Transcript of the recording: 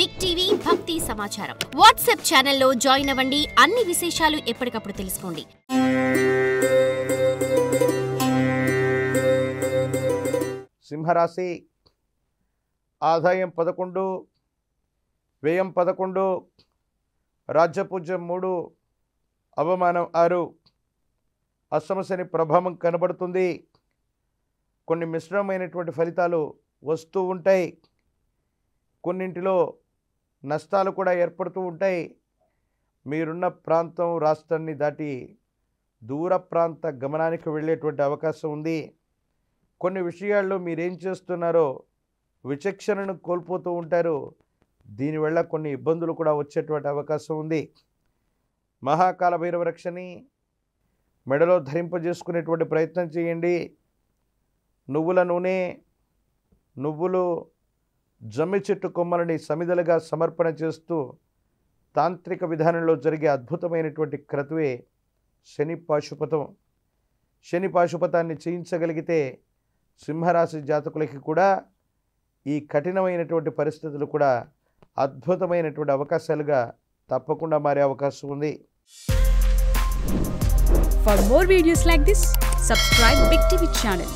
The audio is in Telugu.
బిగ్ టీవీ భక్తి సమాచారం వాట్సాప్ ఛానల్లో జాయిన్ అవ్వండి. అన్ని విశేషాలు ఎప్పటికప్పుడు తెలుసుకోండి. సింహరాశి ఆదాయం 11, వ్యయం 11, రాజ్యపూజ్యం 3, అవమానం 6, అష్టమశని ప్రభావం కనబడుతుంది. కొన్ని మిశ్రమమైనటువంటి ఫలితాలు వస్తూ ఉంటాయి. కొన్నింటిలో నష్టాలు కూడా ఏర్పడుతూ ఉంటాయి. మీరున్న ప్రాంతం రాష్ట్రాన్ని దాటి దూర ప్రాంత గమనానికి వెళ్ళేటువంటి అవకాశం ఉంది. కొన్ని విషయాల్లో మీరేం చేస్తున్నారో విచక్షణను కోల్పోతూ ఉంటారు. దీనివల్ల కొన్ని ఇబ్బందులు కూడా వచ్చేటువంటి అవకాశం ఉంది. మహాకాల భైరవ రక్షని మెడలో ధరింపజేసుకునేటువంటి ప్రయత్నం చేయండి. నువ్వుల నూనె, నువ్వులు, జమ్మి చెట్టు కొమ్మలని సమిదలుగా సమర్పణ చేస్తూ తాంత్రిక విధానంలో జరిగే అద్భుతమైనటువంటి క్రతువే శని పాశుపతం. శని పాశుపతాన్ని చేయించగలిగితే సింహరాశి జాతకులకి కూడా ఈ కఠినమైనటువంటి పరిస్థితులు కూడా అద్భుతమైనటువంటి అవకాశాలుగా తప్పకుండా మారే అవకాశం ఉంది. For more videos like this, subscribe Big TV channel.